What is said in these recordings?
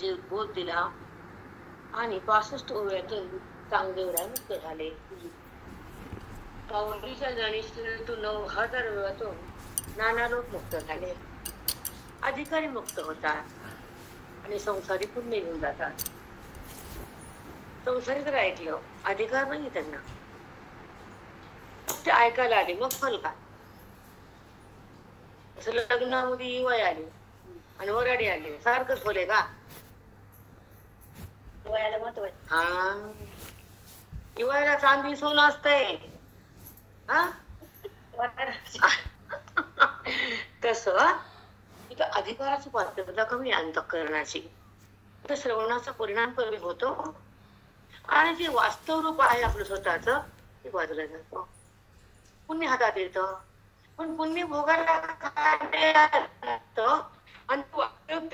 बोध दिला आणि 65 ओव्यातून चांगदेवराय मुक्त झाले. पावरीच्या ज्ञानेश्वरीतून 9000 ओव्यातून नाना लोक मुक्त झाले. अधिकारी मुक्त होतात आणि संसारी पुण्य घेऊन जातात. संसारी तर ऐकलं, अधिकार नाही त्यांना. ते ऐकायला आले, मग फल काय? लग्नामध्ये इवाय आले आणि वराडी आले, सारखंच फल आहे का? इवायला महत्व आहे. हा, इवायला चांदी सोनं असतंय. हा तस इथं अधिकाराची पात्रता कमी अंतःकरणाची, तर श्रवणाचा परिणाम कमी होतो आणि जे वास्तव रूप आहे आपलं स्वतःच ते बाजूला जातं. पुण्य हातात येतं, पण पुण्य भोगायला आणि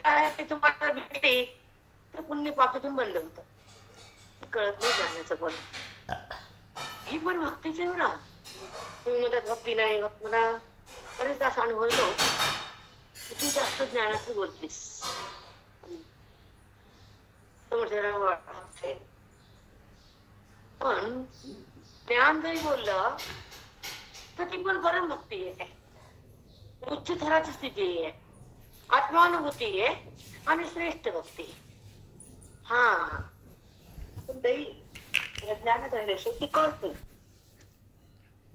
आहे तुम्हाला भेटते तर पुण्य पापातून बंद होतं. कळत नाही जाण्याचं पण ही पण भक्तीच आहे ना. तुम्ही म्हणतात भक्ती नाही, मला बरेच असा अनुभव येतो तू जास्त ज्ञानाचं बोलतेस. पण ज्ञान जरी बोललं तर ती पण परम भक्ती आहे, उच्च थराची स्थिती आहे, आत्मानुभूती आहे आणि श्रेष्ठ भक्ती. हा पण ज्ञानात ती कळते.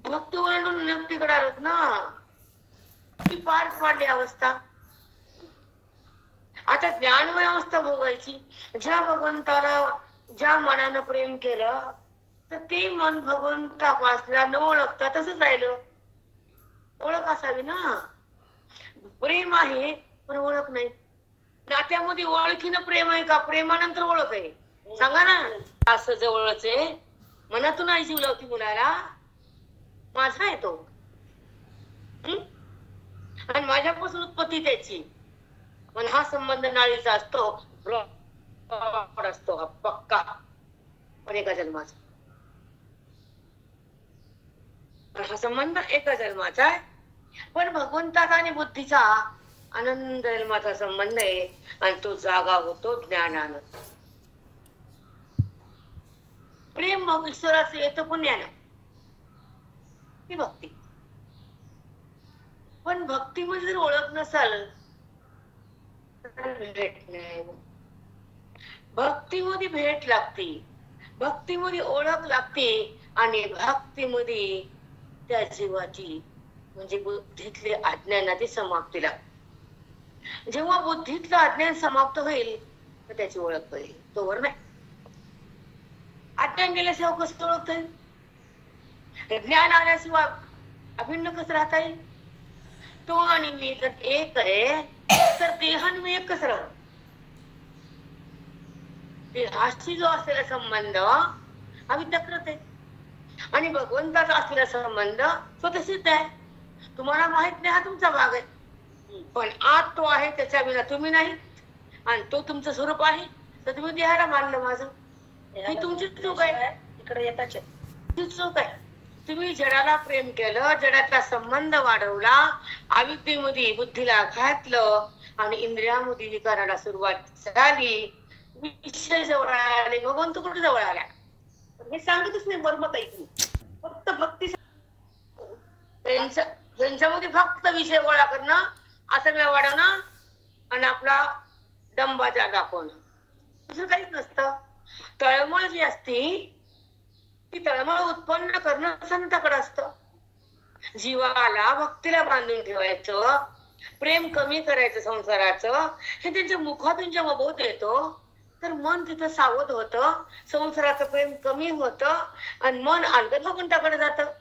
भक्त वर्णून व्यक्तीकडे आलोत ना, ती पार पाडली अवस्था. आता ज्ञानमय अवस्था भोगायची. ज्या भगवंताला ज्या मनानं प्रेम केलं तर ते मन भगवंतापासला न ओळखता तसंच राहिलं. ओळख असावी ना. प्रेम आहे पण ओळख नाही. नात्यामध्ये ओळखीनं प्रेम आहे का? प्रेमानंतर ओळख आहे? सांगा ना. असं जवळच आहे, मनातून आई जीव लावती मुलाला, माझा आहे तो आणि माझ्यापासून उत्पत्ती त्याची. पण हा संबंध नाळीचा असतो, असतो हा पक्का, पण एका जन्माचा. हा संबंध एका जन्माचा आहे, पण भगवंताचा आणि बुद्धीचा आनंद जन्माचा संबंध आहे आणि तो जागा होतो ज्ञानानं. प्रेम मग ईश्वराचं येतं पुण्यानं, ही भक्ती. पण भक्तीमध्ये जर ओळख नसाल भेट नाही. भक्तीमध्ये भेट लागते, भक्तीमध्ये ओळख लागते आणि भक्तीमध्ये त्या जीवाची म्हणजे बुद्धीतले अज्ञानाची समाप्ती लागते. जेव्हा बुद्धीतलं अज्ञान समाप्त होईल तर त्याची ओळख होईल, तोवर नाही. अज्ञान गेल्याशिवाय कसं ओळखता येईल? ज्ञान आल्याशिवाय अभिन्न कसं राहता येईल? तो आणि मी जर एक आहे तर देहान मी एकच राहू. देहाशी जो असलेला संबंध अवितकृत आहे आणि भगवंताचा असलेला संबंध स्वतःसिद्ध आहे. तुम्हाला माहित नाही, हा तुमचा भाग आहे, पण आत तो आहे, त्याच्या विना तुम्ही नाही. आणि तो तुमचं स्वरूप आहे तर तुम्ही देहाला मानलं माझं, ही तुमची चूक आहे. इकडे येताच चूक आहे. तुम्ही जडाला प्रेम केलं, जडातला संबंध वाढवला, अविद्येमध्ये बुद्धीला घातलं आणि इंद्रियामध्ये विकाराला सुरुवात झाली. विषय जवळ आले, भगवंत कुठे जवळ आला हे सांगतच नाही. बरोबर ऐकून फक्त भक्ती त्यांच्यामध्ये फक्त विषय गोळा करणं, असं वाढवणं आणि आपला दंबाचा दाखवणं, दुसरं काहीच नसतं. तळमळ जी असती ती तळमळ उत्पन्न करणं संताकडे असतं. जीवाला भक्तीला बांधून ठेवायचं, प्रेम कमी करायचं संसाराचं, हे त्यांच्या मुखातून जेव्हा बोध येतो तर मन तिथं सावध होतं, संसाराचं प्रेम कमी होतं आणि मन अलगद भगवंताकडे जातं.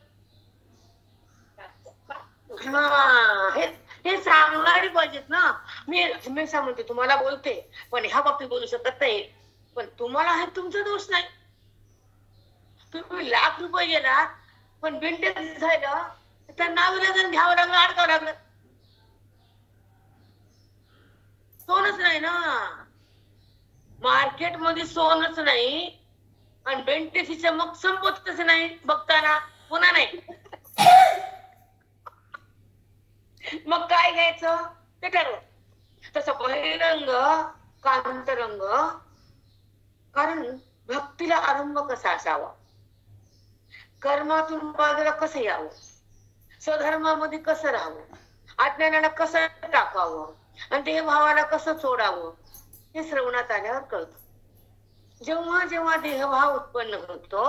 हे सांगायला पाहिजेत ना. मी हमेशा म्हणते, तुम्हाला बोलते पण ह्या बाबतीत बोलू शकत नाही, पण तुम्हाला हे तुमचा दोष नाही. तुम्ही लाख रुपये गेला पण बिनटेक झालं तर नाव लागलं, घ्यावं लागलं, अडकावं लागलं. सोनच नाही ना मार्केट मध्ये, सोनच नाही आणि बेंटेची चमक संपतच नाही बघताना, पुन्हा नाही. मग काय घ्यायचं ते ठरव. तसं बहिरंग कांतरंग. कारण भक्तीला आरंभ कसा असावा, कर्मातून बाजूला कसं यावं, स्वधर्मामध्ये कसं राहावं, अज्ञानाला कसं टाकावं आणि देहभावाला कसं सोडावं, हे श्रवणात आल्यावर कळतं. जेव्हा जेव्हा देहभाव उत्पन्न होतो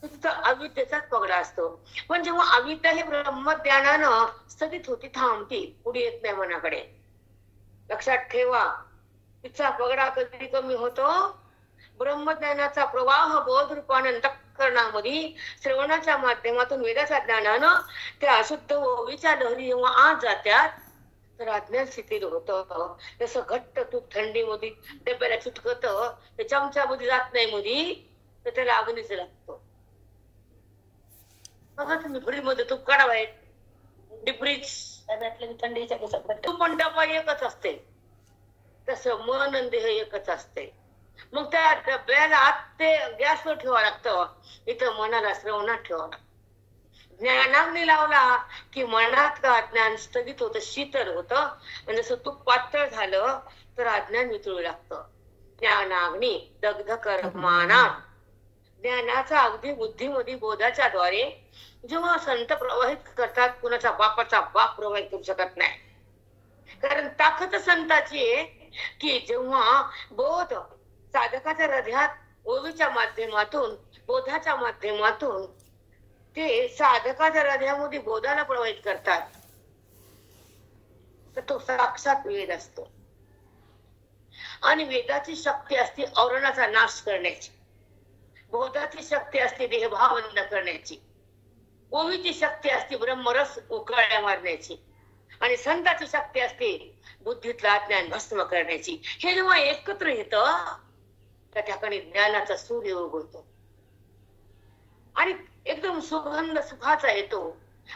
तिथं अविद्येचाच पगडा असतो. पण जेव्हा अविद्या हे ब्रह्मज्ञानानं स्थगित होती, थांबती, पुढे येत नाही मनाकडे, लक्षात ठेवा. तिचा पगडा कधी कमी होतो, ब्रह्मज्ञानाचा प्रवाह बोध रूपाने अंतःकरणामध्ये श्रवणाच्या माध्यमातून वेदाच्या ज्ञानानं त्या अशुद्ध ओवीच्या लहरी जेव्हा आत जात्यात तर अज्ञान शिथिल होतं. जसं घट्ट तूप थंडीमध्ये डब्याला चिटकत, ते चमच्यामध्ये जात नाही मध्ये, तर त्याला अग्नीच लागतो. बघा तुम्ही फ्रीजमध्ये तूप काढावाय, डिप्रीज थंडीच्या तूप पण डबा एकच असते, तसं मन आणि देह एकच असते. मग त्या डब्याला आत ते गॅसवर ठेवावं लागतं, इथं मनाला श्रवणात ठेवावं लागतं. ज्ञानाग्नी लावला की मनात का अज्ञान स्थगित होतं, शीतल होतं, आणि जसं तूप पातळ झालं तर अज्ञान वितळू लागतं. ज्ञानाग्नी दग्ध कर्माणा. ज्ञानाचा अगदी बुद्धीमध्ये बोधाच्या द्वारे जेव्हा संत प्रवाहित करतात, कुणाचा बापाचा बाप प्रवाहित करू शकत नाही. कारण ताकद संताची आहे की जेव्हा बोध साधकाच्या हृदयात ओवीच्या माध्यमातून, बोधाच्या माध्यमातून ते साधकाच्या हृदयामध्ये बोधाला प्रवाहित करतात, तर तो साक्षात वेद असतो. आणि वेदाची शक्ती असते औरणाचा नाश करण्याची, बोधाची शक्ती असते देहभाव बंद करण्याची, ओवीची शक्ती असते ब्रह्मरस उकळ्या मारण्याची, आणि संताची शक्ती असते बुद्धीतला अज्ञान भस्म करण्याची. हे जेव्हा एकत्र येतं त्या ठिकाणी ज्ञानाचा सूर्य उगवतो आणि एकदम सुगंध सुखाचा येतो,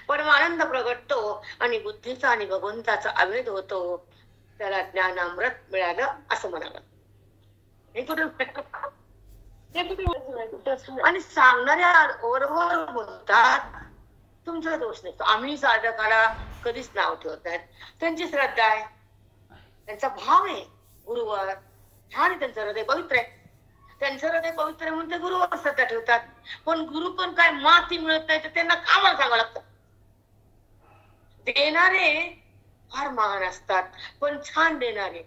परमानंद प्रगटतो आणि बुद्धीचा आणि भगवंताचा अभेद होतो. त्याला ज्ञानामृत मिळालं असं म्हणावं. आणि सांगणाऱ्या बरोबर बोलतात, तुमचा दोष नसतो. आम्ही साधकाला कधीच नाव ठेवत नाहीत, त्यांची श्रद्धा आहे, त्यांचा भाव आहे गुरुवर, छान, त्यांचं हृदय पवित्र आहे. त्यांचं हृदय पवित्र आहे म्हणून ते गुरुवर श्रद्धा ठेवतात. पण गुरु पण काय माती मिळत नाही तर त्यांना कामाला सांगावं लागतं. देणारे फार महान असतात, पण छान देणारे,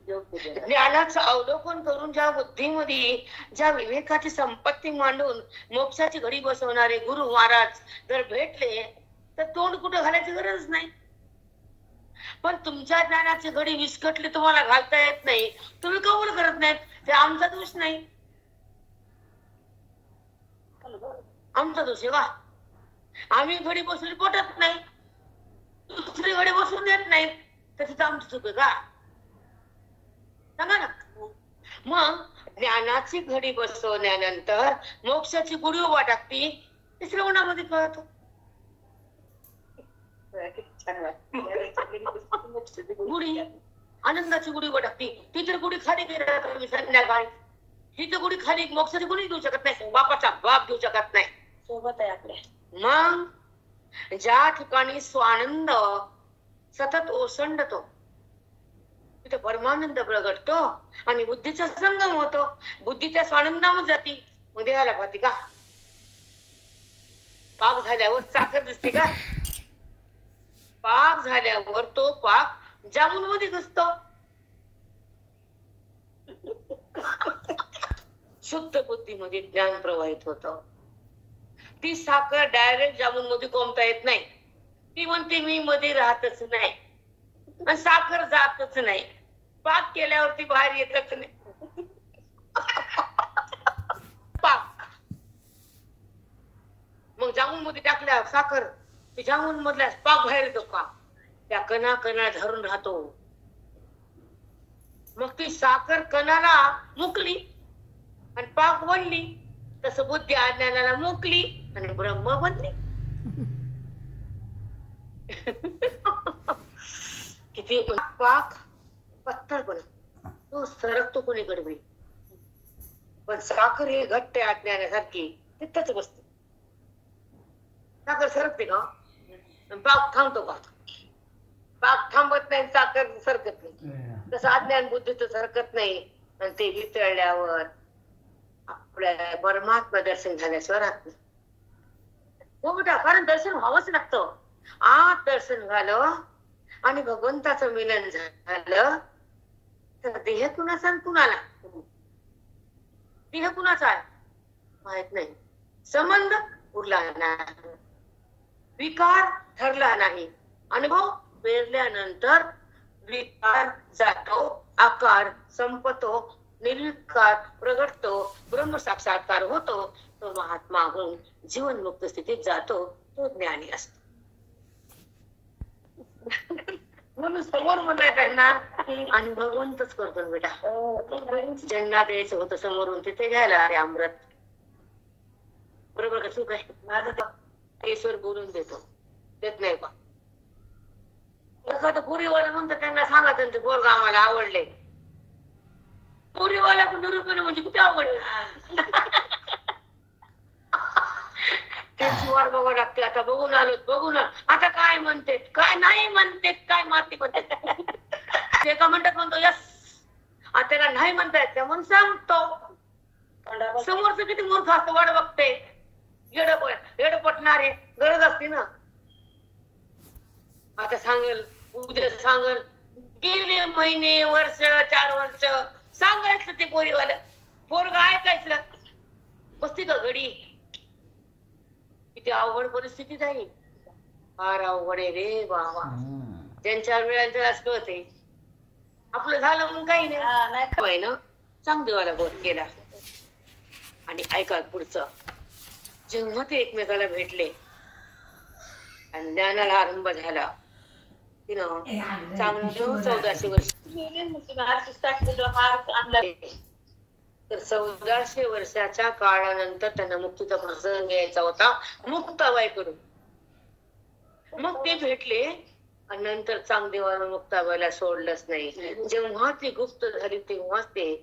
ज्ञानाचं अवलोकन करून ज्या बुद्धीमध्ये ज्या विवेकाची संपत्ती मांडून मोक्षाची घडी बसवणारे गुरु महाराज जर भेटले तर तोंड कुठं घालायची गरज नाही. पण तुमच्या ज्ञानाची घडी विस्कटली, तुम्हाला घालता येत नाही, तुम्ही कबूल करत नाहीत, ते आमचा दोष नाही, आमचा दोष आहे वा. आम्ही घडी बसवली पोटत नाही, दुसरी घडी बसवून देत नाही, तर तिथं आमची चूक आहे का? सांगा ना. मग ज्ञानाची घडी बसवल्यानंतर मोक्षाची गुढी उभा टाकती, ते श्रवणामध्ये कळतो. गुढी आनंदाची गुढी उभा टाकती, ती तर गुढी खाली गेली संध्याकाळी, ही तर गुढी खाली मोक्षाची गुढी देऊ शकत नाही, बापाचा बाप देऊ शकत नाही, सोबत आहे आपल्या. मग ज्या ठिकाणी स्वानंद सतत ओसंडतो तिथे परमानंद प्रगटतो आणि बुद्धीचा संगम होतो. बुद्धी त्या स्वानंदामध्ये जाती, मग देहाला पाहते का? पाक झाल्यावर साखर दिसते का? पाक झाल्यावर तो पाक जामुन मध्ये घुसतो. शुद्ध बुद्धीमध्ये ज्ञान प्रवाहित होत. ती साखर डायरेक्ट जामुन मध्ये कोंबता येत नाही, ती म्हणते मी मध्ये राहतच नाही आणि साखर जातच नाही, पाक केल्यावरती बाहेर येतच नाही. पाक मग जामुन मध्ये टाकल्या साखर, ते जामुन मधल्या पाक बाहेर येतो का? त्या कणा कणा धरून राहतो. मग ती साखर कणाला मुकली आणि पाक बनली, तसं बुद्धी अज्ञानाला मुकली आणि ब्रह्म बनली. किती पाक पत्थर बनत, तो सरकतो कोणीकडे बी, पण साखर हे घट्ट अज्ञानासारखी तिथंच बसते. साखर सरकते का? पाक थांबतो का? पाक थांबत नाही, साखर सरकत नाही. तसं अज्ञान बुद्धीच हरकत नाही. आणि ते वितळल्यावर आपल्या परमात्मा दर्शन झाल्याशिवाय राहत नाही. हो बेटा, कारण दर्शन व्हावंच लागतं. आत दर्शन झालं आणि भगवंताचं मिलन झालं तर देह कुणाचा आणि कुणाला, देह कुणाचा आहे माहित नाही, संबंध उरला नाही, विकार ठरला नाही. अनुभव पेरल्यानंतर विकार जातो, आकार संपतो, निर्विकार प्रगटतो, ब्रह्म साक्षात्कार होतो. तो महात्मा होऊन जीवनमुक्त स्थितीत जातो, तो ज्ञानी असतो. म्हणून समोर म्हणताय त्यांना आणि भगवंतच करतो बेटा. ज्यांना द्यायचं होतं समोरून तिथे घ्यायला अरे अमृत. बरोबर का चूक आहे माझं? ईश्वर बोलून देतो, देत नाही का? एखादं पुरीवाला म्हणतो त्यांना सांगा त्यांचे पोरगा आम्हाला आवडले. पुरीवाला निरूपण म्हणजे किती आवडलं. त्याची वाट बघावं लागते. आता बघून आलो, बघून आता काय म्हणते काय नाही म्हणते, काय माती म्हणते. ते का म्हणतात म्हणतो यस, आता त्याला नाही म्हणता येत म्हणून सांगतो. समोरच किती मूर्ख असतो, वाट बघते. येड पटणारे गरज असते ना. आता सांगेल, उद्या सांगेल, गेले महिने वर्ष 4 वर्ष सांगायचं ते पोरीवाला. पोरगा ऐकायचं बसती का घडी. किती अवघड परिस्थिती जाईल, फार अवघड आहे रे बाबा. त्यांच्या वेळेला असं होते आपलं झालं म्हणून काही नाही ना. चांगदेवाला बोध केला आणि ऐका पुढचं. जेव्हा ते एकमेकाला भेटले आणि ज्ञानाला आरंभ झाला, तिनं चांगदेव 1400 वर्ष तर 1400 वर्षाच्या काळानंतर त्यांना मुक्तीचा प्रसंग यायचा होता मुक्ताबाईकडून. मग ते भेटले आणि नंतर चांगदेवानं मुक्ताबाईला सोडलंच नाही. जेव्हा ती गुप्त झाली तेव्हाच ते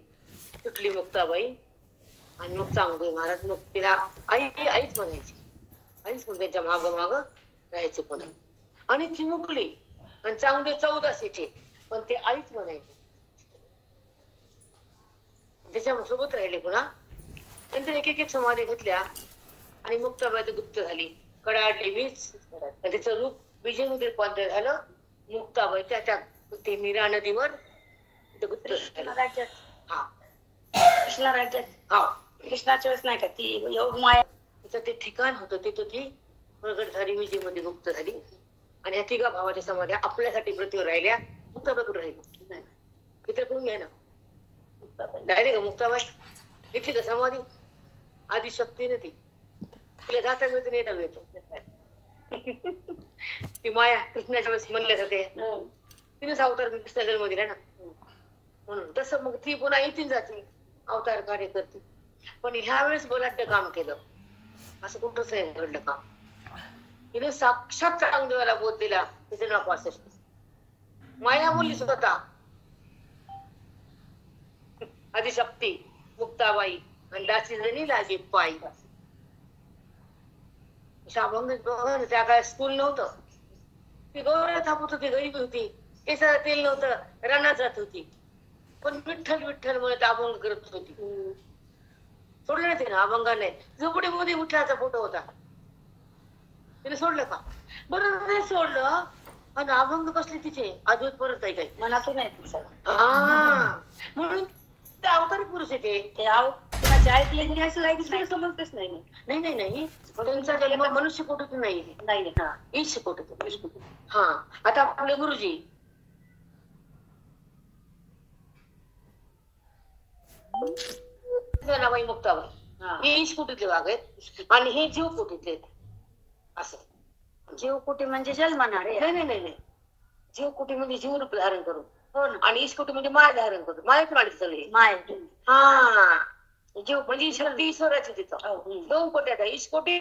तुटली मुक्ताबाई. आणि मग चांगदेव महाराज मग तिला आईच म्हणायची, आईच म्हणून त्यांच्या माग राहायचे पुन्हा. आणि ती मुकली आणि चांगदेव 1400चे पण ते आईच म्हणायचे, त्याच्या सोबत राहिले पुन्हा. नंतर एक समाधी घेतल्या आणि मुक्ताबाई गुप्त झाली, कडाडली वीज. त्याचं रूप विजयमध्ये रूपांतर झालं. मुक्ताबाई त्या ते मीरा नदीवर गुप्त झाली. हा कृष्णा राज्यात, हा कृष्णाच्या वेळेस नाही का ती योगमाया तिचं ते ठिकाण होतं, तिथं ती प्रगट झाली, विजयमध्ये गुप्त झाली. आणि या 3 भावाच्या समाध्या आपल्यासाठी पृथ्वीवर राहिल्या. मुक्ताबाई कुठे राहिली? इथे कोण घ्या ना डायरेक्ट मुक्ताबाई इथे का समाधी आधी शक्ती ना ती तिला जाता मिळते नेता मिळतो. ती माया कृष्णाच्या वेळेस म्हणल्या जाते, तिनेच अवतार कृष्णाच्या जन्म दिला ना. म्हणून तसं मग ती पुन्हा इथे जाते अवतार कार्य करते. पण ह्या वेळेस बलाढ्य काम केलं, असं कुठंच नाही घडलं काम. तिने साक्षात चांगदेवाला बोध दिला. तिथे नाव माया बोलली स्वतः आदिशक्ती मुक्ताबाई आणि दासी जणी लागे पायी. अभंग त्या काळात स्कूल नव्हतं, ती गौरव थांबत होती, गरीब होती, केसाला तेल नव्हतं, रानात जात होती. पण विठ्ठल विठ्ठल म्हणत अभंग करत होती. सोडलं नाही तिने अभंगाने. झोपडीमध्ये विठ्ठलाचा फोटो होता, तिने सोडलं का? बरोबर नाही सोडलं. आणि अभंग कसले तिचे अद्भुत परत आहे काही मनातून नाही. म्हणून ते अवतारी पुरुष येते. समजतेच नाही. नाही नाही नाही, त्यांचा जन्म मनुष्य पोटातून नाही, ईश पोटातून. हा आता आपले गुरुजी जनाबाई मुक्ताबाई ईश कुटीतले वाघ आहेत आणि हे जीव कुटीतले आहेत. असं जीव कुटी म्हणजे जन्मणार आहे. नाही नाही नाही, जीव कुटी म्हणजे जीव रूप धारण करून. आणि ईश कुटी म्हणजे माय धारण करतो. मायच माडी सगळी माय. हा जीव म्हणजे शक्ती ईश्वराची तिथं 2 कोटी आहेत. ईश कोटी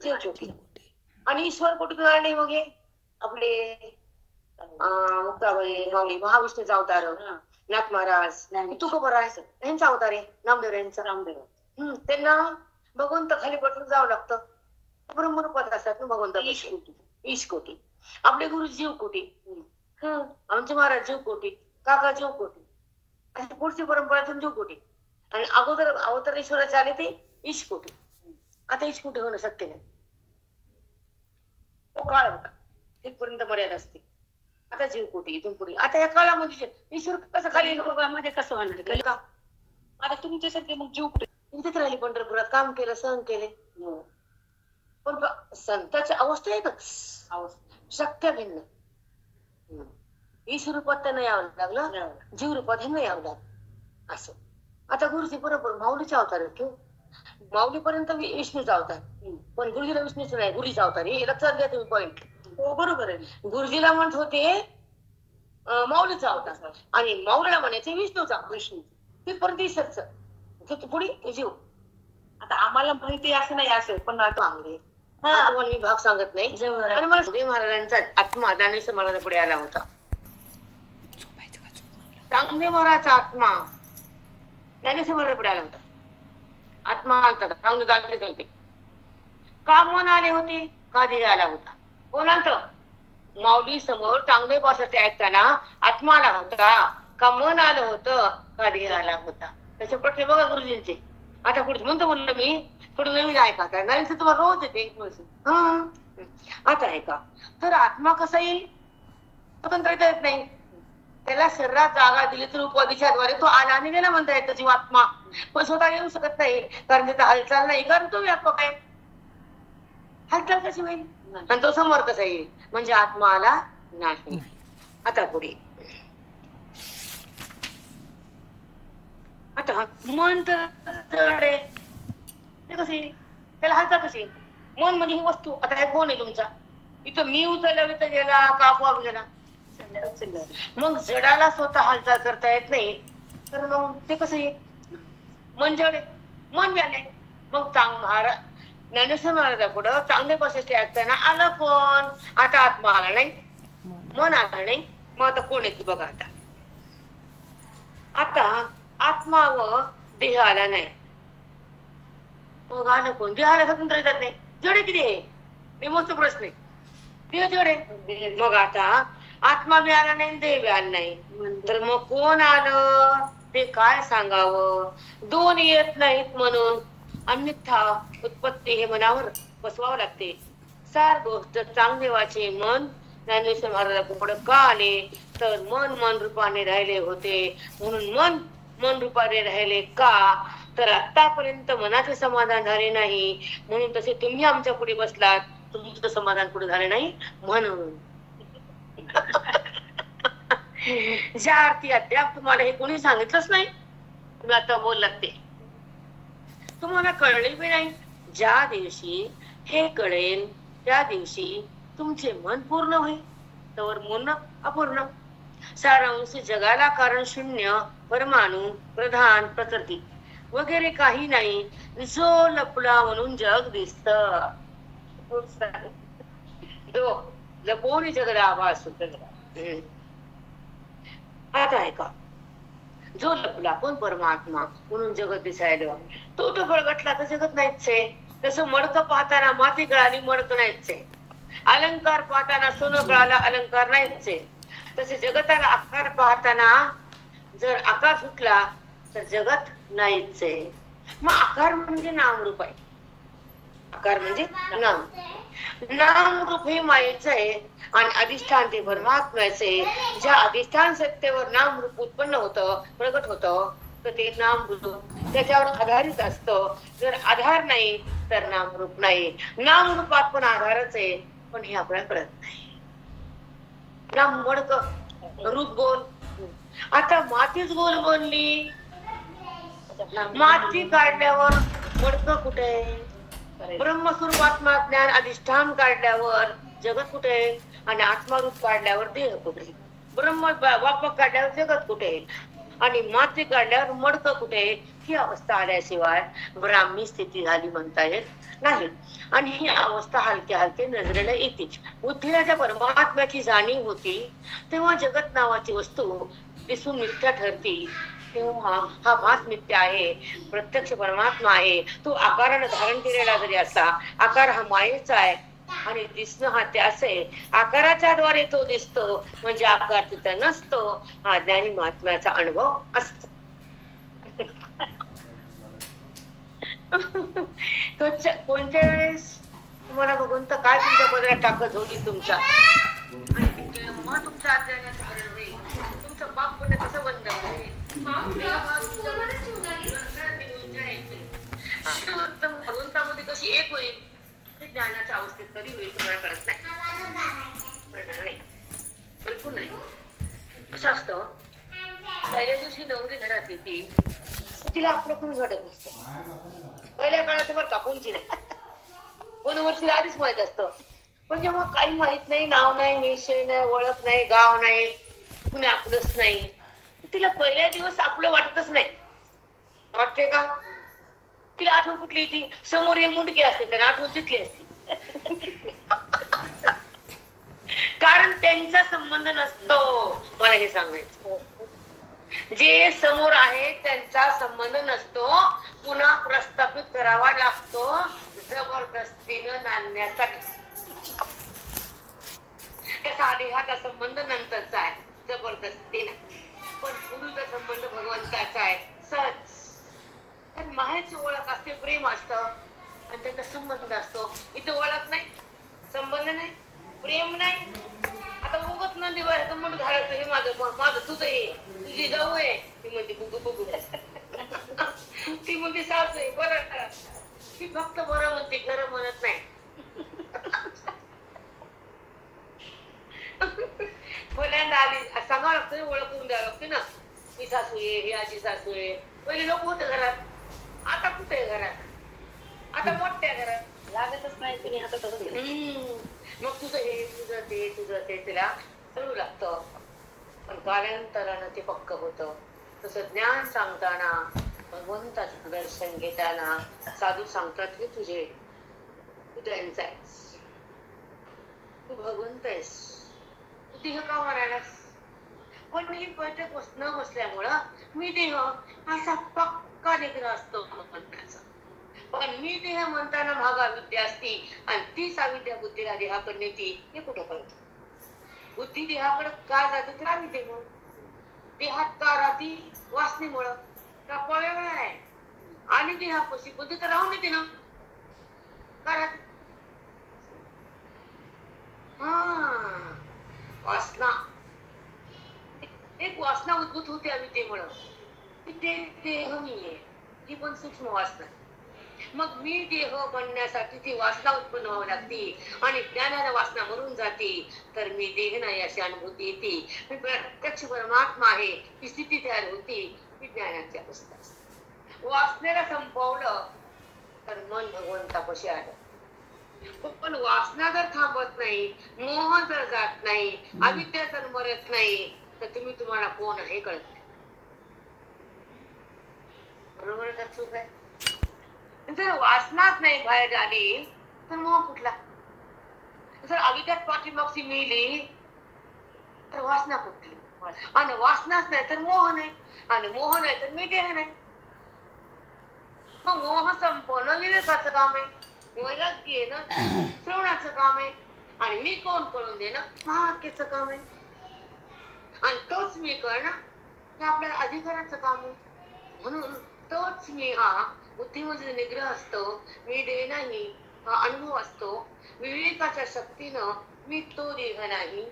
जीव कोटी. आणि ईश्वर कोटीतून आले मग हे आपले मुक्ताबाई माऊली महाविष्णूचा अवतार, नाथ महाराज, तुकोबर आहे यांचा अवतार आहे, नामदेव यांचा. रामदेव त्यांना भगवंत खाली पटून जावं लागतं. ब्रह्मरूपात असतात ना भगवंत. ईश कोटी. आपले गुरु जीव कोटी, आमचे महाराज जीव कोटी. काका जीवकोटी, अशी पुढची परंपरातून जीवकोटी. आणि अगोदर अवतार ईश्वराचे आले ते ईशकोटी. आता ईशकोटी होणं शक्य नाही. तो काळ होता, तिथपर्यंत मर्यादा असते. आता जीवकोटी इथून पुढे. आता या काळामध्ये ईश्वर कसं खाली मध्ये कसं होणार का? आता तुमच्यासाठी मग जीवकोटी इथेच राहिली. पंढरपुरात काम केलं, सहन केले. पण संताची अवस्था आहे ना, शक्य भिन्न. ईश्वर रूपात त्यांना यावं लागलं, जीव रूपात ह्यांना यावं लागलं असं. आता गुरुजी बरोबर माऊलीचा अवतार आहे. माऊलीपर्यंत विष्णूचा अवतार, पण गुरुजीला विष्णूचा नाही, गुरुजीचा अवतार. हे लक्षात घ्या तुम्ही पॉइंट. हो बरोबर आहे. गुरुजीला म्हणत होते माऊलीचा अवतार आणि माऊलीला म्हणायचे विष्णूचा. तिथपर्यंत ईश्वरच, पुढे जीव. आता आम्हाला माहिती असं नाही असं, पण चांगले मी भाग सांगत नाही. आणि मला सुधे महाराजांचा आत्मा ज्ञानेश्वर महाराज पुढे आला होता. चांगले महाराजचा आत्मा ज्ञानेश्वर महाराज पुढे आला होता. आत्मा आलता, चांगले चालते चालते. का मन आले होते, का देह आला होता. कोणांत माऊली समोर चांगले भाषाचे ऐकताना आत्मा आला होता, का मन आलं होतं, का देह आला होता. त्याचे प्रश्न बघा गुरुजींचे. आता पुढे म्हणतो म्हणलं मी थोडं नवीन ऐका, काय नवीन तुम्हाला रोज येते. आता ऐका. तर आत्मा कसा येईल, स्वतंत्र येत नाही. त्याला शरीरात जागा दिली तर उपाधीच्याद्वारे तो आला आणि गेला म्हणता येतं जीवात्मा. पण स्वतः येऊ शकत नाही, कारण त्याचा हालचाल नाही, कारण तो व्यापक आहे. हालचाल कशी होईल आणि तो समोर कसा येईल, म्हणजे आत्मा आला नाही. आता पुढे आता मन तर ते कसे, त्याला हालचाल कशी. मन म्हणजे ही वस्तू. आता हे कोण आहे तुमचा, इथं मी उचलला इथं गेला का आपोआप गेला. मग जडाला स्वतः हालचाल करता येत नाही, तर मग ते कसं येईल. मन जड आहे, मन व्यान आहे. मग ज्ञानेश्वर महाराजा पुढं चांगले पैसे ऐकताना आलं, पण आता आत्मा आला नाही, मन आलं नाही. मग आता कोण येते बघा. आता आत्मा व देह आला नाही, मग आलं कोण. देहाला स्वतंत्र येतात नाही, जड किती आहे. हे मोठा प्रश्न आहे. देह जड आहे. मग आता आत्मा बी आला नाही, देह बी आला नाही, तर मग कोण आलं ते काय सांगावं. दोन येत नाहीत म्हणून अन्यथा उत्पत्ती हे मनावर बसवावं लागते. सार गोष्ट चांगदेवाचे मन ज्ञानेश्वर महाराजांकडे का आले, तर मन रूपाने राहिले होते, म्हणून मन रूपाने राहिले का, तर आतापर्यंत मनाचे समाधान झाले नाही, म्हणून तसे तुम्ही आमच्या पुढे बसलात, तुमचं समाधान पुढे झाले नाही म्हणून. ज्या अर्थी अद्याप तुम्हाला हे कोणी सांगितलंच नाही, तुम्ही आता बोललात ते तुम्हाला कळले बी नाही. ज्या दिवशी हे कळेल त्या दिवशी तुमचे मन पूर्ण होईल, तर मन अपूर्ण. सारांश जगाला कारण शून्य, परमाणू, प्रधान, प्रकृती वगैरे काही नाही, जो लपला म्हणून जग दिसत. लपवून जगला आभास होत. आता ऐका. जो लपला कोण, परमात्मा म्हणून जगत दिसायला, तो गळगटला तर जगत नाहीच आहे. तसं मडकं पाहताना माती गळाली, मडकं नाहीच आहे. अलंकार पाहताना सोनं गळाला, अलंकार नाहीच आहे. तसे जगताला आकार पाहताना जर आकार सुटला तर जगत नाहीच आहे. मग आकार म्हणजे नामरूप आहे. आकार म्हणजे नामरूप हे मायेच आहे आणि अधिष्ठान ते परमात्म्याचे. ज्या अधिष्ठान सत्तेवर नामरूप उत्पन्न होतं, प्रगट होतं, तर ते नामरूप त्याच्यावर आधारित असतं. जर आधार नाही तर नामरूप नाही. नामरूपात पण आधारच आहे, पण हे आपल्याला कळत नाही. नाम मडक रूप गोल. आता मातीच गोल बनली, माती काढल्यावर मडक कुठे. ब्रह्मस्वरूप आत्मा ज्ञान अधिष्ठान काढल्यावर जगत कुठे, आणि आत्मारूप काढल्यावर देह कुठे. ब्रह्म व्यापक काढल्यावर जगत कुठे, आणि माती काढल्यावर मडक कुठे. ही अवस्था आल्याशिवाय ब्राह्मी स्थिती झाली म्हणता येत नाही. आणि ही अवस्था हलके हलके नजरेला येते. बुद्धीला ज्या परमात्म्याची जाणीव होती, तेव्हा जगत नावाची वस्तू दिसून मिथ्या ठरती. तेव्हा हा भास मिथ्या आहे, प्रत्यक्ष परमात्मा आहे. तो आकारानं धारण केलेला जरी असला, आकार हा मायेचा आहे, आणि दिसणं हा त्याच आहे, आकाराच्या द्वारे तो दिसतो, म्हणजे आकार तिथं नसतो, हा ज्ञानी महात्म्याचा अनुभव असतो. कोणत्या वेळेस तुम्हाला भगवंत काय तुमच्या पदरात टाकत होती तुमच्या, आणि तेव्हा तुमच्या अज्ञानाचं हरण होईल, तुमचं पाप पुण्य कसं बंद होईल. भगवंतामध्ये कशी एक होईल, ते ज्ञानाच्या अवस्थेत कधी होईल तुम्हाला कळत नाही. बिलकुल नाही. कसं असतं, पहिल्या दिवशी नवरी घरात येते, तिला आपलं कोण घडत नसतं. पहिल्या काळात बरं का कोणची नाही, 2 वर्ष आधीच माहित असतं. पण जेव्हा काही माहित नाही, नाव नाही, विषय नाही, ओळख नाही, गाव नाही, कुणी आपलंच नाही, तिला पहिल्या दिवस आपलं वाटतच नाही. वाटते का? तिला आठवण कुठली ती समोर एक मुंडकी असते, तर आठवण तिथली असते. कारण त्यांचा संबंध नसतो. मला हे सांगायचं, जे समोर आहे त्यांचा संबंध नसतो, पुन्हा प्रस्थापित करावा लागतो जबरदस्तीनं नांदण्यासाठी. त्याचा देहाचा संबंध नंतरचा आहे, जबरदस्तीनं. पण गुरुचा संबंध भगवंताचा आहे, सहज. तर माहेरची ओळख असते, प्रेम असतं, आणि त्याचा संबंध असतो. इथे ओळख नाही, संबंध नाही, प्रेम नाही. आता उगत ना दिवाळीचं मुंड घालायचं, हे माझं तुझं हे, तुझी जाऊ आहे, ती म्हणते बघू बघू, ती म्हणते सासू आहे बरं, ती फक्त बरं म्हणते, खरं म्हणत नाही. पहिल्यांदा आली सांगावं लागतं, ओळखून द्यावं लागते ना, मी सासू आहे, ही आजी सासू आहे. पहिले लोक होते घरात, आता कुठे घरात, आता मोठ्या घरात लागतच नाही कुणी. आता तसं मग तुझं हे, तुझं ते तिला कळू लागतं. पण कालांतरानं ते पक्क होतं. तसं ज्ञान सांगताना, भगवंताचं दर्शन घेताना साधू सांगतात की तू त्यांचा आहेस, तू भगवंत आहेस, तू देह का म्हणालास. पण मी प्रत्येक न बसल्यामुळं मी देह असा पक्का निग्रह असतो भगवंताचा. पण मी देह म्हणताना भागा विद्या असती, आणि तीच अविद्या बुद्धीला देहाकडे नेती, हे कुठं कळतं. बुद्धी देहाकडे का जाते तर अविद्येमुळं, देहात का राहती वासनेमुळं, का पळायला आहे, आणि देहापाशी बुद्धी तर राहून येते ना, कारण वासना, एक वासना उद्भूत होते अविद्येमुळं, ते देह मी आहे, ही पण सूक्ष्म वासना. मग मी देह बनण्यासाठी ती वासना उत्पन्न व्हावी लागती, आणि ज्ञानाला वासना मरून जाती, तर मी देह नाही अशी अनुभूती येते. मी प्रत्यक्ष परमात्मा आहे ही स्थिती तयार होती, ही ज्ञानाची अवस्था असते. वासनेला संपवलं तर मन भगवंतापाशी आलं. पण वासना जर थांबत नाही, मोह जर जात नाही, अविद्या जर मरत नाही, तर तुम्हाला कोण आहे कळत नाही. बरोबर का चूक आहे? जर वासनाच नाही बाहेर आली तर मोह कुठला. जर अविद्यात पाठीमागची मिळली तर वासना कुठली, आणि वासनाच नाही तर मोह नाही, आणि मोह नाही तर मी देह नाही. मग मोह संपवणं विवेकाचं काम आहे, वैराग्य येणं श्रवणाचं काम आहे, आणि मी कोण कळून देणं महावाक्याचं काम आहे. आणि तोच मी कळणं हे आपल्या अधिकाराचं काम आहे. म्हणून तोच मी हा बुद्धीमध्ये निग्रह असतो, मी देह नाही हा अनुभव असतो. विवेकाच्या शक्तीनं मी तो देह नाही,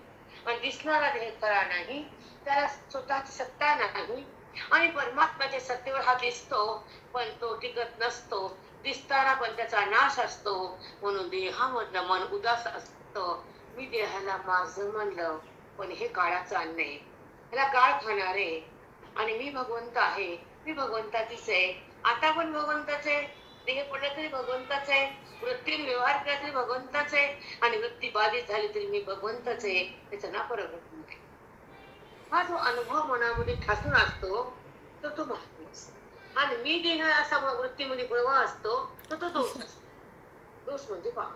आणि दिसणारा देह खरा नाही, त्याला स्वतःची सत्ता नाही. आणि परमात्म्याच्या सत्तेवर हा दिसतो, पण तो टिकत नसतो. दिसताना पण त्याचा नाश असतो. म्हणून देहामधलं मन उदास असतं. मी देहाला माझं म्हणलं, पण हे काळाचं अन्न आहे, ह्याला काळ खाणार आहे. आणि मी भगवंत आहे, मी भगवंताचीच आहे. आता पण भगवंताच आहे, देह पडला तरी भगवंताच आहे, वृत्तीने व्यवहार केला तरी भगवंताच आहे, आणि वृत्ती बाधित झाली तरी मी भगवंताच आहे. त्याचा ना फरक नाही. हा जो अनुभव मनामध्ये ठासून असतो तो तो महात्मा असतो. आणि मी देह असा वृत्तीमध्ये प्रवाह असतो तो तो दोष असतो. दोष म्हणजे पाप.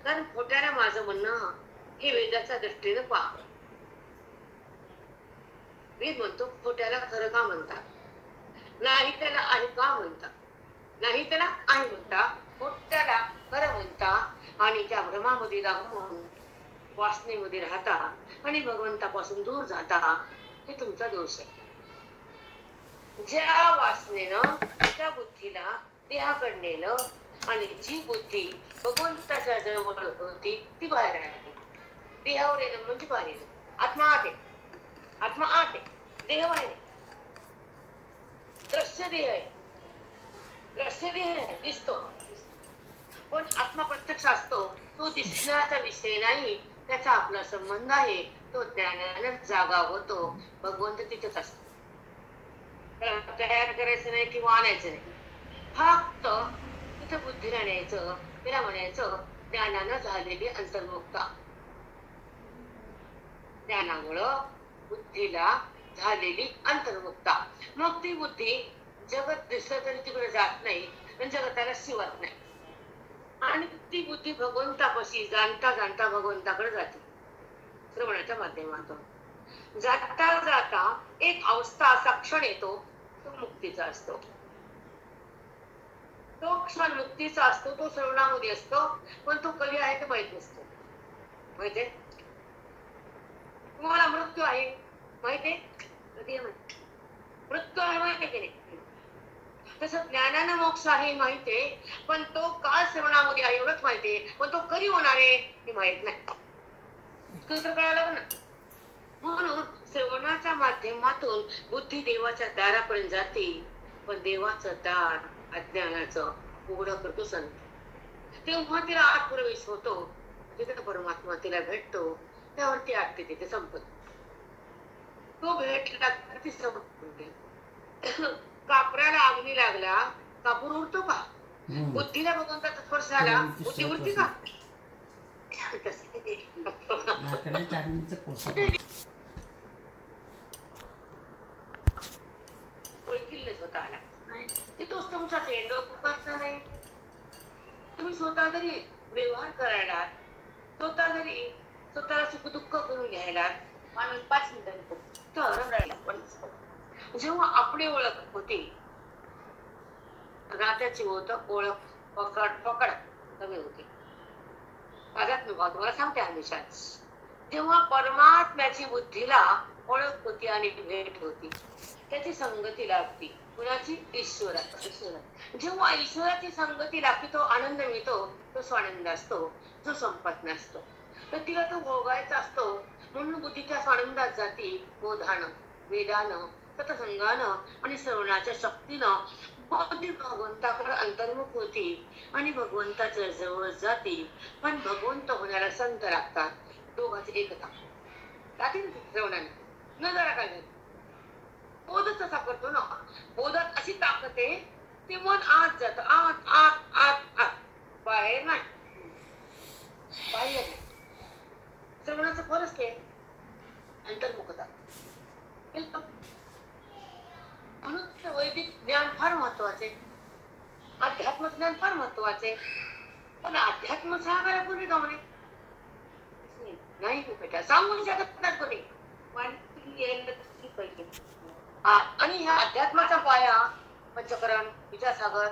कारण खोट्याला माझं म्हणणं हे वेदाच्या दृष्टीने पाप. वेद म्हणतो खोट्याला खरं का म्हणतात, नाही त्याला आहे का म्हणता, नाही त्याला आहे म्हणता, खोट्याला खरं म्हणता, आणि त्या भ्रमामध्ये राहून वासनेमध्ये राहता आणि भगवंतापासून दूर जाता, हे तुमचा दोष आहे. ज्या वासनेनं त्या बुद्धीला देहाकडे नेलं आणि जी बुद्धी भगवंताच्या जवळ होती ती बाहेर आली. देहावर येणं म्हणजे बाहेर येणं. आत्मा आत आहे, आत्मा आत आहे, देह बाहेर आहे. दृश्य देह आहे, दृश्य देह आहे, दिसतो, पण आत्मा प्रत्यक्ष असतो. तो दिसण्याचा विषय नाही, त्याचा आपला संबंध आहे. तो ज्ञानाने जागा होतो, भगवंत तिथेच असतो. तयार करायचं नाही किंवा आणायचं नाही, फक्त तिथे बुद्धीला न्यायचं. तिला म्हणायचं ज्ञानानं झालेली अंतर्मुक्ता. ज्ञानामुळं बुद्धीला झालेली अंतर्मुक्ता. मग ती बुद्धी जगत दिसलं तरी तिकडे जात नाही आणि जगताला शिवत नाही. आणि ती बुद्धी भगवंतापाशी जाणता जाणता भगवंताकडे जाते श्रवणाच्या माध्यमातून. जाता जाता एक अवस्था असा क्षण येतो, तो मुक्तीचा असतो. तो क्षण मुक्तीचा असतो, तो श्रवणामध्ये असतो, पण तो कधी आहे ते माहित नसतो. माहितीये तुम्हाला मृत्यू आहे, माहितीये कधी मृत्यू आहे, माहितीये की नाही? तसं ज्ञानानं मोक्ष आहे माहितीये, पण तो काळ श्रवणामध्ये आहे एवढंच माहितीये, पण तो कधी होणार आहे हे माहित नाही. तर कळालं ना. म्हणून श्रवणाच्या माध्यमातून बुद्धी देवाच्या दारापर्यंत जाते, पण देवाचं दार अज्ञानाचं उघडं करतो संत. तेव्हा तिला आत प्रवेश होतो, तिथे परमात्मा तिला भेटतो. त्यावरती आत तिथे संपत. तो भेटला ती संपते. कापराला अग्नी लागला, कापूर उडतो का? बुद्धीला भगवंताचा स्पर्श झाला, बुद्धी उडती का? स्वतःला तोच तुमचा नाही. तुम्ही स्वतः जरी व्यवहार करायला, स्वतः जरी स्वतःला सुख दुःख करून घ्यायला माणूस 5 मिनिटांनी पण जेव्हा आपली ओळख होते, नात्याची ओळख पकड कमी होते. आध्यात्मिक तुम्हाला सांगते हमेशाच, जेव्हा परमात्म्याची बुद्धीला ओळख होती आणि भेट होती, त्याची संगती लागती. कुणाची? ईश्वराची. जेव्हा ईश्वराची संगती लागते, तो आनंद मिळतो. तो स्वानंद असतो, जो संपत नसतो. तर तिला तो भोगायचा असतो. म्हणून बुद्धीच्या स्वानंदात जाती. बोधानं, वेदानं, सतसंगानं आणि श्रवणाच्या शक्तीनं बुद्धी भगवंताकडे अंतर्मुख होती आणि भगवंताच्या जवळ जाते. पण भगवंत होण्याला संत लागतात. दोघांची एकता लागते श्रवणाने. न जरा काय झालं बोधच तसा करतो ना. बोधात अशी ताकद आहे, ते मन आत जात, आत आत आत आत, बाहेर नाही. बाहेर नाही. श्रवणाचं फरच ते अंतर्मुखता. म्हणून वैदिक ज्ञान फार महत्वाचे, अध्यात्म ज्ञान फार महत्वाचे. पण अध्यात्म सांगायला कोणी गमणे नाही बेटा, सांगून शकत नाही कोणी. आणि ह्या अध्यात्माचा पाया पंचकरण, विचारसागर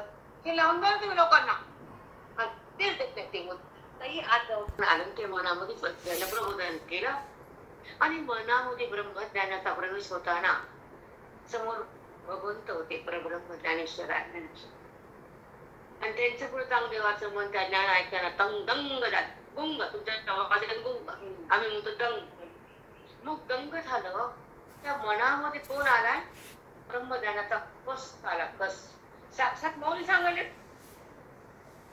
हे लावून द्या तुम्ही लोकांना. तेच देत नाही ते होत काही. आज आनंद मनामध्ये प्रबोधन केलं आणि मनामध्ये ब्रह्मज्ञानाचा प्रवेश होताना समोर भगवंत होते, परब्रह्म ज्ञानेश्वर आहे. आणि त्यांच्या पुढे चांगदेवाचं मन त्या ज्ञान ऐकताना तंग दंग झालं. गुंग तुमच्या गुंग, आम्ही म्हणतो दंग. मग दंग झालं. त्या मनामध्ये कोण आलाय? ब्रह्मज्ञानाचा कस आला. कस साक्षात मौली सांगायले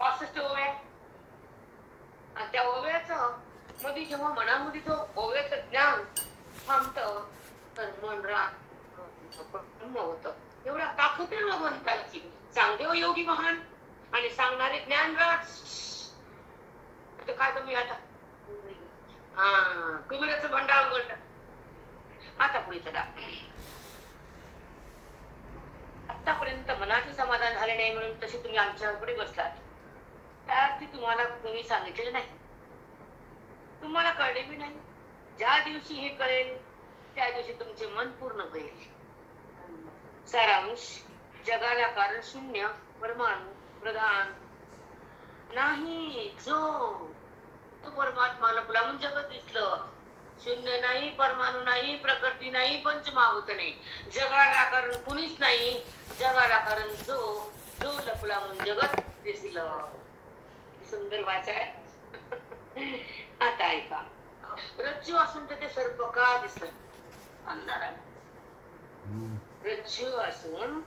65 ओव्या. आणि त्या ओव्याचं मध्ये जेव्हा मनामध्ये जो ओव्याचं ज्ञान थांबतं, तर मन ब्रह्म होत. एवढा ताकद आहे भगवंताची. चांगदेव योगी महान आणि सांगणारे ज्ञानराज. काय तुम्ही आता कुबेराचं भंडार बोलत. आता पुढे चला. आतापर्यंत मनाचे समाधान झाले नाही म्हणून तसे तुम्ही आमच्याकडे बसलात. त्यात तुम्हाला कोणी सांगितलेलं नाही, तुम्हाला कळले बी नाही. ज्या दिवशी हे कळेल त्या दिवशी तुमचे मन पूर्ण होईल. सारांश: जगाला कारण शून्य, परमाणु प्रधान नाही, जो तो परमात्मा लपला म्हणून जगत दिसलं. शून्य नाही, परमाणू नाही, प्रकृती नाही, पंचमहाभूत नाही. जगाला कारण कुणीच नाही, जगाला कारण जो जो लपला म्हणून जगत दिसलं. सुंदर वाचा आहे. आता ऐका, रज्जू असून तर ते सर्प का दिसत अंधारात? रज्जू असून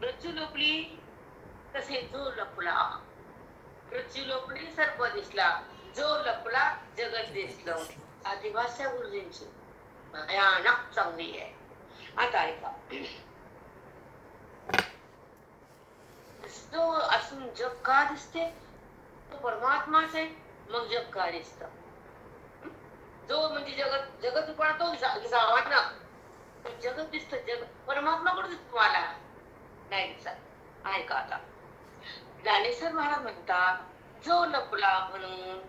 रज्जू लोपली तसे जो लपला. रज्जू लोपली सर्प दिसला, जो लपला जगत दिसलं. आधी भाषा गुरुजींची भयानक चांगली आहे. आता ऐका, जो असून जग का दिसते? तो परमात्माच आहे, मग जग का दिसत? जो म्हणजे जगत, जगत पण तो जावा ना, जगत दिसत. जग परमात्मा कुठे दिसतो? मला नाही दिसत. ऐका आता, ज्ञानेश्वर महाराज म्हणतात, जो लपला म्हणून.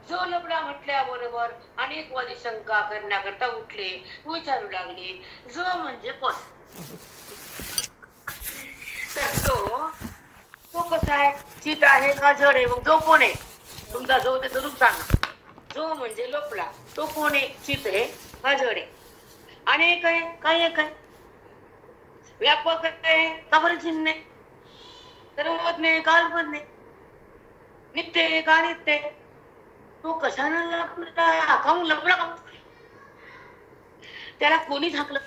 जो लपला म्हटल्याबरोबर अनेकवादी शंका करण्याकरता उठले, विचारू लागले, जो म्हणजे कोण? तर तो कसा आहे? चित आहे का जड आहे? मग जो कोण आहे? तुमचा जो ते जरूर सांगा. जो म्हणजे लपला, तो कोण आहे? चित आहे का जड आहे? अनेक आहे काय एक आहे? व्यापक आहे का बरं चिन्ह आहे? सर्वज्ञ काल्पन्य, नित्य आहे का नित्य आहे? तो कशानं लपला? काहून लपला? त्याला कोणी झाकलं?